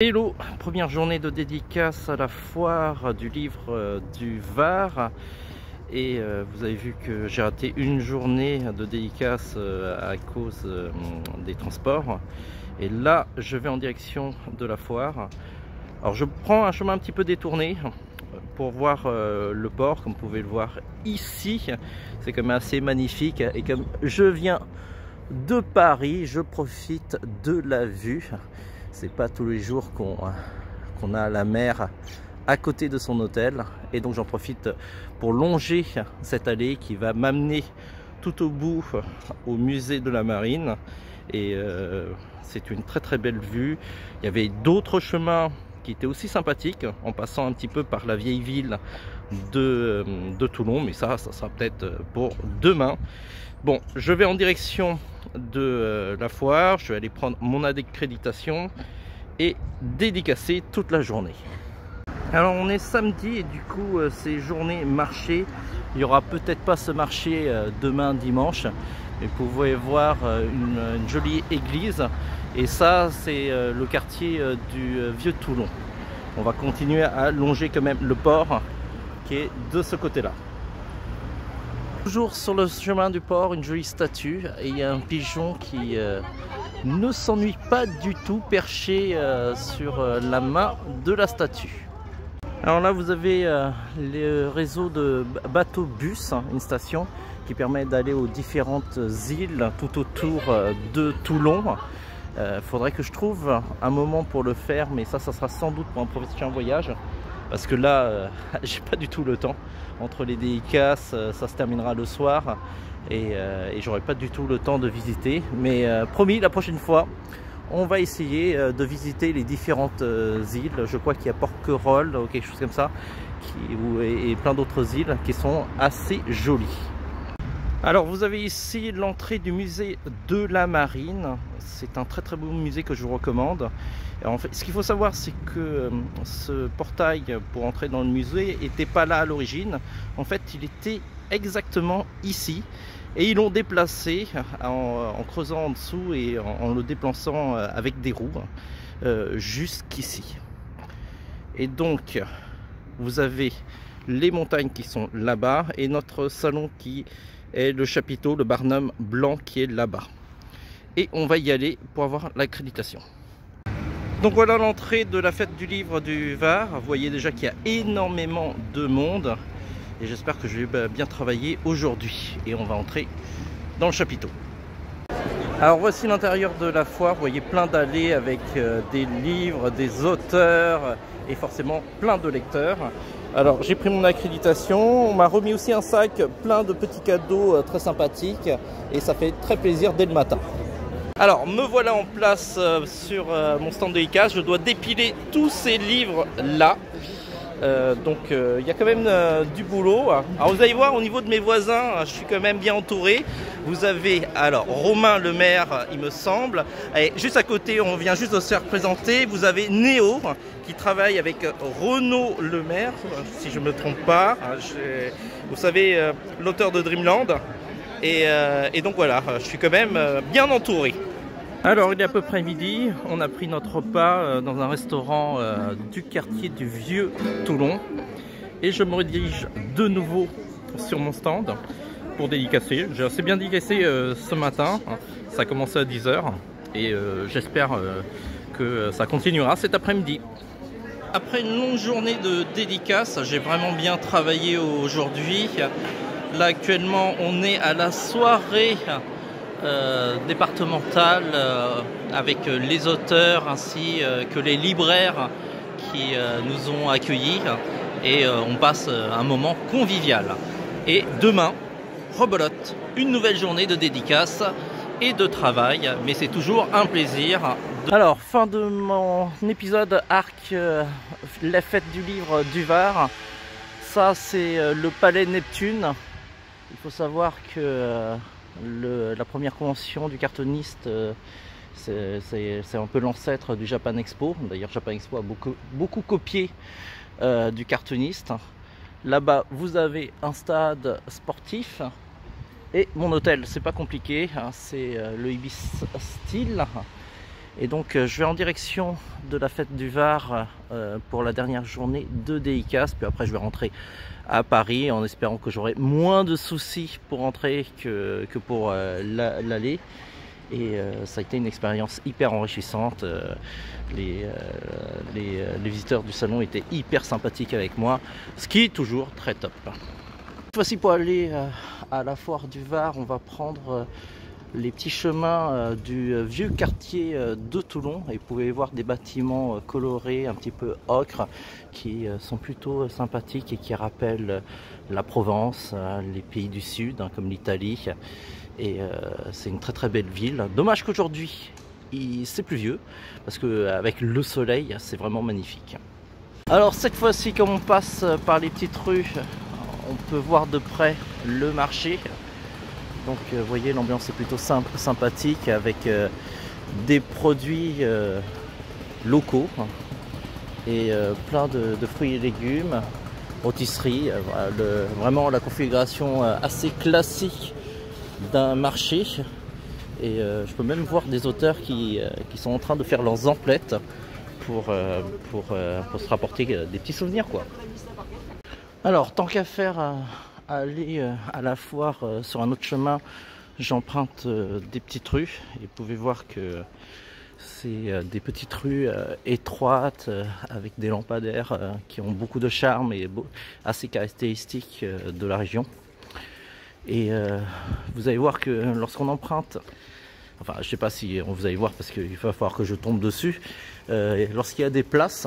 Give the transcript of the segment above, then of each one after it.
Hello, première journée de dédicace à la foire du livre du Var. Et vous avez vu que j'ai raté une journée de dédicace à cause des transports. Et là, je vais en direction de la foire. Alors je prends un chemin un petit peu détourné pour voir le port, comme vous pouvez le voir ici. C'est quand même assez magnifique. Et comme je viens de Paris, je profite de la vue. C'est pas tous les jours qu'on a la mer à côté de son hôtel, et donc j'en profite pour longer cette allée qui va m'amener tout au bout au musée de la Marine. Et c'est une très belle vue. Il y avait d'autres chemins qui étaient aussi sympathiques en passant un petit peu par la vieille ville de Toulon, mais ça sera peut-être pour demain. Bon, je vais en direction de la foire, je vais aller prendre mon accréditation et dédicacer toute la journée. Alors on est samedi et du coup c'est journée marché. Il n'y aura peut-être pas ce marché demain dimanche, mais vous pouvez voir une jolie église, et ça c'est le quartier du Vieux Toulon. On va continuer à longer quand même le port qui est de ce côté-là. Toujours sur le chemin du port, une jolie statue, et il y a un pigeon qui ne s'ennuie pas du tout, perché sur la main de la statue. Alors là vous avez le réseau de bateaux-bus, une station qui permet d'aller aux différentes îles tout autour de Toulon. Faudrait que je trouve un moment pour le faire, mais ça sera sans doute pour un prochain voyage. Parce que là, j'ai pas du tout le temps. Entre les dédicaces, ça se terminera le soir. Et j'aurai pas du tout le temps de visiter. Mais promis, la prochaine fois, on va essayer de visiter les différentes îles. Je crois qu'il y a Porquerolles ou quelque chose comme ça. Et plein d'autres îles qui sont assez jolies. Alors vous avez ici l'entrée du musée de la Marine. C'est un très beau musée que je vous recommande. Et en fait, ce qu'il faut savoir, c'est que ce portail pour entrer dans le musée n'était pas là à l'origine. En fait, il était exactement ici. Et ils l'ont déplacé en creusant en dessous et en le déplaçant avec des roues jusqu'ici. Et donc, vous avez les montagnes qui sont là-bas et notre salon qui est le chapiteau, le Barnum blanc qui est là-bas. Et on va y aller pour avoir l'accréditation. Donc voilà l'entrée de la fête du livre du Var. Vous voyez déjà qu'il y a énormément de monde. Et j'espère que je vais bien travailler aujourd'hui. Et on va entrer dans le chapiteau. Alors voici l'intérieur de la foire. Vous voyez plein d'allées avec des livres, des auteurs et forcément plein de lecteurs. Alors j'ai pris mon accréditation. On m'a remis aussi un sac plein de petits cadeaux très sympathiques. Et ça fait très plaisir dès le matin. Alors me voilà en place sur mon stand de dédicace. Je dois dépiler tous ces livres là. Donc il y a quand même du boulot. Alors vous allez voir, au niveau de mes voisins, je suis quand même bien entouré. Vous avez alors Romain Le Maire, il me semble, et juste à côté, on vient juste de se faire présenter, vous avez Néo qui travaille avec Renaud Le Maire, si je ne me trompe pas. Vous savez, l'auteur de Dreamland. Et donc voilà, je suis quand même bien entouré. Alors il est à peu près midi, on a pris notre repas dans un restaurant du quartier du Vieux Toulon. Et je me redirige de nouveau sur mon stand pour dédicacer. J'ai assez bien dédicacé ce matin, ça a commencé à 10 h et j'espère que ça continuera cet après-midi. Après une longue journée de dédicace, j'ai vraiment bien travaillé aujourd'hui. Là actuellement on est à la soirée départementale avec les auteurs ainsi que les libraires qui nous ont accueillis, et on passe un moment convivial. Et demain, rebelote, une nouvelle journée de dédicace et de travail, mais c'est toujours un plaisir. Alors, fin de mon épisode arc la fête du livre du Var. Ça c'est le palais Neptune. Il faut savoir que la première convention du cartoniste, c'est un peu l'ancêtre du Japan Expo. D'ailleurs Japan Expo a beaucoup copié du cartoniste. Là-bas vous avez un stade sportif et mon hôtel. C'est pas compliqué, hein, c'est le Ibis Style. Et donc je vais en direction de la fête du Var pour la dernière journée de dédicace. Puis après je vais rentrer à Paris en espérant que j'aurai moins de soucis pour rentrer que pour l'aller. Et ça a été une expérience hyper enrichissante. Les visiteurs du salon étaient hyper sympathiques avec moi, ce qui est toujours très top. Cette fois-ci, pour aller à la foire du Var, on va prendre les petits chemins du vieux quartier de Toulon. Et vous pouvez voir des bâtiments colorés, un petit peu ocre, qui sont plutôt sympathiques et qui rappellent la Provence, les pays du Sud, comme l'Italie. Et c'est une très très belle ville. Dommage qu'aujourd'hui c'est pluvieux, parce qu'avec le soleil, c'est vraiment magnifique. Alors cette fois-ci, comme on passe par les petites rues, on peut voir de près le marché. Donc vous voyez, l'ambiance est plutôt sympathique avec des produits locaux et plein de fruits et légumes, rôtisserie, vraiment la configuration assez classique d'un marché. Et je peux même voir des auteurs qui sont en train de faire leurs emplettes pour se rapporter des petits souvenirs, quoi. Alors tant qu'à faire aller à la foire sur un autre chemin, j'emprunte des petites rues et vous pouvez voir que c'est des petites rues étroites avec des lampadaires qui ont beaucoup de charme et assez caractéristiques de la région. Et vous allez voir que lorsqu'on emprunte, enfin je sais pas si vous allez voir parce qu'il va falloir que je tombe dessus, lorsqu'il y a des places,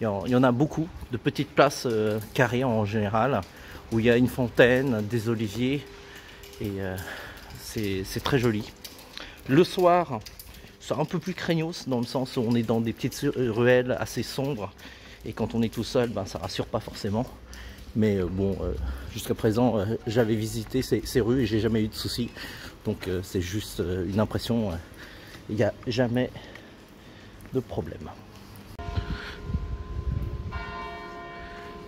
il y en a beaucoup de petites places carrées en général, où il y a une fontaine, des oliviers, et c'est très joli. Le soir, c'est un peu plus craignos dans le sens où on est dans des petites ruelles assez sombres, et quand on est tout seul, ben, ça rassure pas forcément. Mais bon, jusqu'à présent, j'avais visité ces rues et j'ai jamais eu de soucis. Donc c'est juste une impression, il n'y a jamais de problème.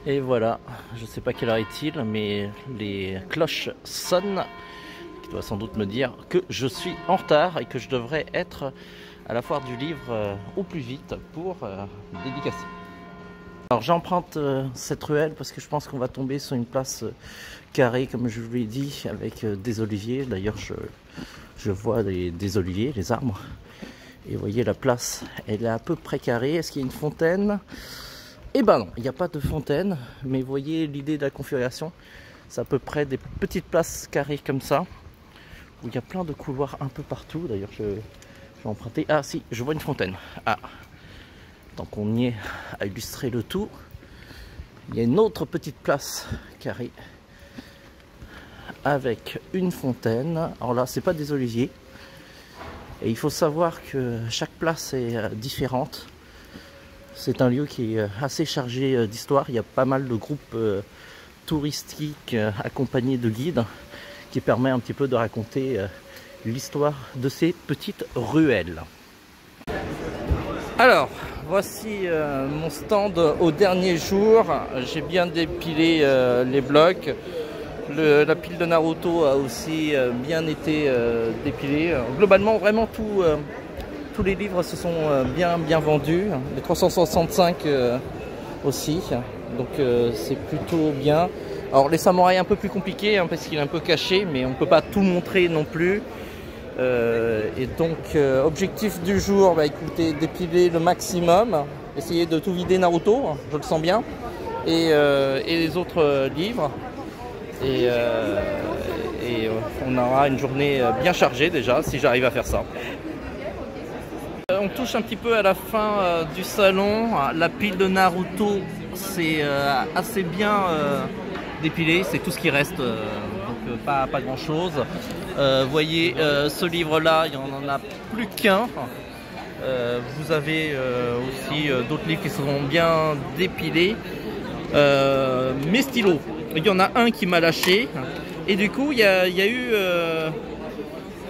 Et voilà, je ne sais pas quelle heure est-il, mais les cloches sonnent, qui doit sans doute me dire que je suis en retard et que je devrais être à la foire du livre au plus vite pour dédicacer. Alors j'emprunte cette ruelle parce que je pense qu'on va tomber sur une place carrée, comme je vous l'ai dit, avec des oliviers. D'ailleurs je vois des oliviers, les arbres. Et vous voyez, la place, elle est à peu près carrée. Est-ce qu'il y a une fontaine? Eh ben non, il n'y a pas de fontaine. Mais vous voyez l'idée de la configuration. C'est à peu près des petites places carrées comme ça, où il y a plein de couloirs un peu partout. D'ailleurs je vais emprunter. Ah si, je vois une fontaine. Ah, tant qu'on y est à illustrer le tout, il y a une autre petite place carrée avec une fontaine. Alors là, c'est pas des oliviers. Et il faut savoir que chaque place est différente. C'est un lieu qui est assez chargé d'histoire. Il y a pas mal de groupes touristiques accompagnés de guides qui permet un petit peu de raconter l'histoire de ces petites ruelles. Alors, voici mon stand au dernier jour. J'ai bien dépilé les blocs. La pile de Naruto a aussi bien été dépilée. Globalement, vraiment tous les livres se sont bien vendus. Les 365 aussi. Donc c'est plutôt bien. Alors les samouraïs un peu plus compliqué parce qu'il est un peu caché, mais on ne peut pas tout montrer non plus. Et donc objectif du jour, bah écoutez, dépiler le maximum, essayer de tout vider Naruto, je le sens bien, et les autres livres, et on aura une journée bien chargée déjà si j'arrive à faire ça. On touche un petit peu à la fin du salon. La pile de Naruto, c'est assez bien dépilé, c'est tout ce qui reste, donc pas grand chose. Vous voyez, ce livre là, il n'y en a plus qu'un. Vous avez aussi d'autres livres qui seront bien dépilés. Mes stylos, il y en a un qui m'a lâché, et du coup il y a eu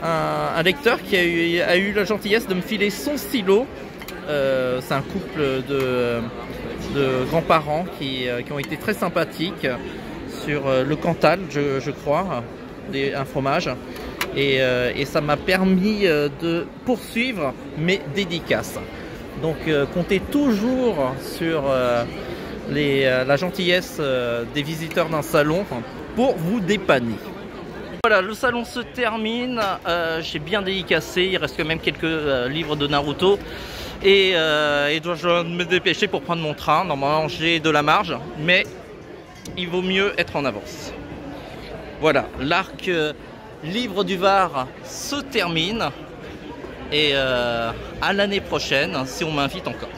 un lecteur qui a eu la gentillesse de me filer son stylo. C'est un couple de grands-parents qui ont été très sympathiques sur le Cantal, je crois, un fromage. et ça m'a permis de poursuivre mes dédicaces. Donc comptez toujours sur la gentillesse des visiteurs d'un salon pour vous dépanner. Voilà, le salon se termine, j'ai bien dédicacé, il reste quand même quelques livres de Naruto et je dois me dépêcher pour prendre mon train. Normalement j'ai de la marge, mais il vaut mieux être en avance. Voilà, l'arc livre du Var se termine et à l'année prochaine si on m'invite encore.